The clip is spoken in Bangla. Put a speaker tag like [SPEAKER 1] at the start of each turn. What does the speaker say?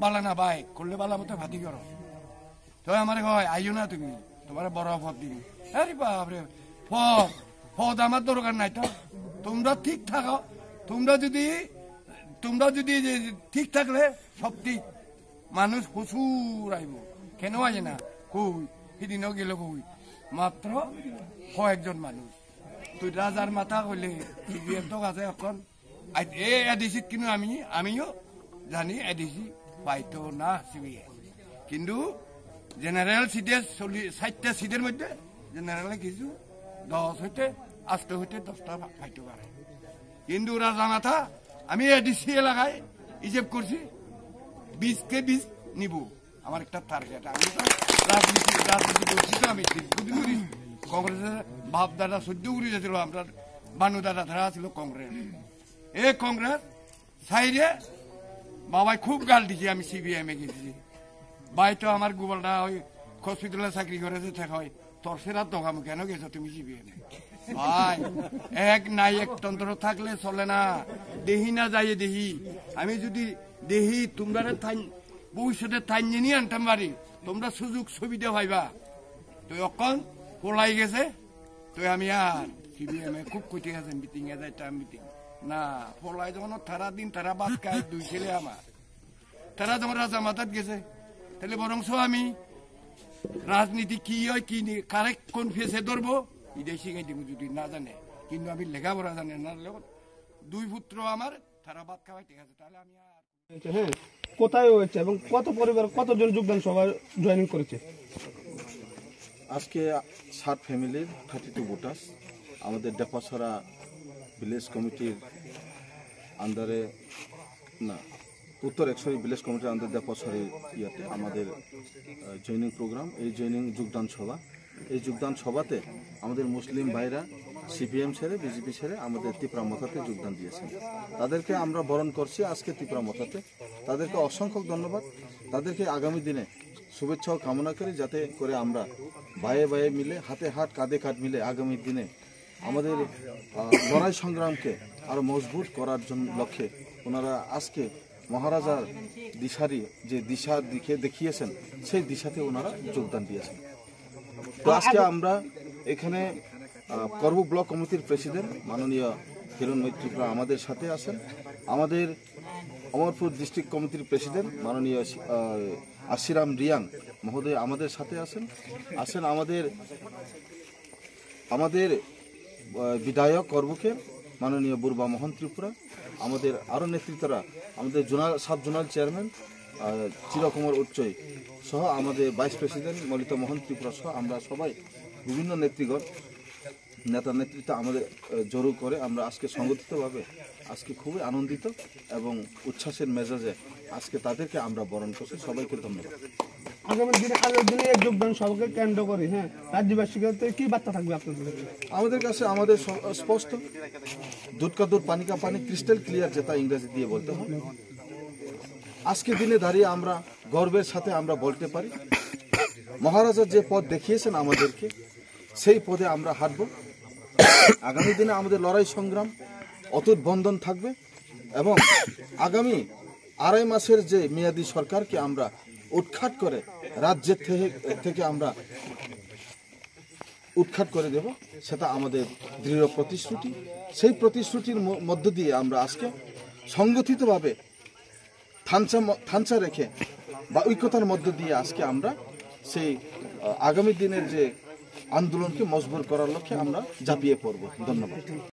[SPEAKER 1] বালা না ভাই করলে বালা মতো ভাতি করো তো আমার কয় আইও না তুমি তোমার বড় পদ দিবি আরে বাপরে পদ পদ আমার দরকার নাই তো তোমরা ঠিক থাকো তোমরা যদি ঠিক থাকলে সব ঠিক মানুষ প্রচুর আইব কেন আইে না কই সেদিনও গেল কই মাত্র কয়েকজন মানুষ তুই রাজার মাথা কইলে সিবিএম তো আছে এখন এডিসি কিন্তু আমিও জানি এডিসি পাইতো না সিবিএম কিন্তু জেনারেল সিটে 60টা সিটের মধ্যে জেনারেলে কিছু 10 হইতে 8 হইতে 10টা পাইতে পারে কিন্তু রাজা মাথা আমি এডিসি এলাকায় হিসেব করছি 20কে 20 নিব আমার একটা টার্গেট আমি রাজনীতি করছি তো আমি দীর্ঘদিন কংগ্রেসের বাপ দাদা সহ্য করে যেছিল আমরা বানু দাদা ধারা ছিল কংগ্রেস এই কংগ্রেস সাইডে বাবাই খুব গাল দিছি আমি সিবিএম এ গেছি ভাই তো আমার গোপালটা ওই হসপিটালে চাকরি করেছে হয় তোর সেরা দোকাম কেন গেছো তুমি সিবিএম ভাই এক নাই এক তন্ত্র থাকলে চলে না দেহি না যাই দেহি আমি যদি দেহি তোমরা ভবিষ্যতে টাইন নিয়ে আনতাম পারি তোমরা সুযোগ সুবিধা পাইবা তুই অকল পলাই গেছে তুই আমি আর সিবিএম এ খুব কইতে গেছে মিটিং এ যাইতাম মিটিং না পলাই যখন তারা দিন তারা বাদ খায় 2 ছেলে আমার তারা যখন রাজা মাথাত গেছে তাহলে বরংস আমি রাজনীতি কি হয় কি কারেক্ট কোন ফেসে ধরবো এটাই শিখাই দিব যদি না জানে কিন্তু আমি লেখাপড়া জানি না 2 পুত্র আমার তারা বাদ খাওয়াই ঠিক আছে তাহলে আমি আর
[SPEAKER 2] হ্যাঁ কোথায় হয়েছে এবং কত পরিবার কতজন যোগদান সভায় জয়েনিং করেছে
[SPEAKER 3] আজকে 60 ফ্যামিলির 32 ভোটার্স আমাদের ডেপাসরা ভিলেজ কমিটির আন্ডারে না উত্তর 100 ভিলেজ কমিটির আন্ডার ডেপাসরি ইয়াতে আমাদের জয়েনিং প্রোগ্রাম এই জয়েনিং যোগদান সভা এই যোগদান সভাতে আমাদের মুসলিম ভাইরা সিপিএম ছেড়ে বিজেপি ছেড়ে আমাদের তিপ্রা মথাতে যোগদান দিয়েছেন তাদেরকে আমরা বরণ করছি আজকে তিপ্রা মথাতে তাদেরকে অসংখ্য ধন্যবাদ তাদেরকে আগামী দিনে শুভেচ্ছা কামনা করি যাতে করে আমরা ভাইয়ে ভাইয়ে মিলে হাতে হাত কাঁধে কাঁধ মিলে আগামী দিনে আমাদের লড়াই সংগ্রামকে আরো মজবুত করার জন্য লক্ষ্যে ওনারা আজকে মহারাজার দিশারি যে দিশা দেখিয়েছেন সেই দিশাতে ওনারা যোগদান দিয়েছেন তো আজকে আমরা এখানে করবু ব্লক কমিটির প্রেসিডেন্ট মাননীয় হিরণময় ত্রিপুরা আমাদের সাথে আছেন আমাদের অমরপুর ডিস্ট্রিক্ট কমিটির প্রেসিডেন্ট মাননীয় আশিরাম রিয়াং মহোদয় আমাদের সাথে আছেন আমাদের বিধায়ক করবুকের মাননীয় বুরবা মোহন ত্রিপুরা আমাদের আরও নেতৃত্বরা আমাদের সাব জোনাল চেয়ারম্যান চিরকুমার উচ্চই সহ আমাদের ভাইস প্রেসিডেন্ট মলিত মোহন ত্রিপুরা সহ আমরা সবাই বিভিন্ন নেতৃত্ব আমাদের জড়ো করে আমরা আজকে সংগঠিতভাবে আজকে খুবই আনন্দিত এবং উচ্ছ্বাসের মেজাজে আজকে তাদেরকে আমরা বরণ করছি সবাইকে ধন্যবাদ
[SPEAKER 2] আগামী দিনে যোগদান সভাকে কেন্দ্র করে হ্যাঁ রাজ্যবাসীকে কি বার্তা থাকবে আপনাদের
[SPEAKER 3] আমাদের কাছে আমাদের স্পষ্ট দুধ কা দুধ পানি কা পানি ক্রিস্টাল ক্লিয়ার যেটা ইংরেজি দিয়ে বলতে হয় আজকে দিনে দাঁড়িয়ে আমরা গর্বের সাথে আমরা বলতে পারি মহারাজা যে পথ দেখিয়েছেন আমাদেরকে সেই পথে আমরা হাঁটব আগামী দিনে আমাদের লড়াই সংগ্রাম অটুট বন্ধন থাকবে এবং আগামী 2.5 মাসের যে মেয়াদী সরকারকে আমরা উৎখাত করে রাজ্যের থেকে আমরা উৎখাত করে দেব সেটা আমাদের দৃঢ় প্রতিশ্রুতি সেই প্রতিশ্রুতির মধ্য দিয়ে আমরা আজকে সংগঠিতভাবে থানচা রেখে বা ঐক্যতার মধ্য দিয়ে আজকে আমরা সেই আগামী দিনের যে আন্দোলনকে মজবুত করার লক্ষ্যে আমরা ঝাঁপিয়ে পড়ব ধন্যবাদ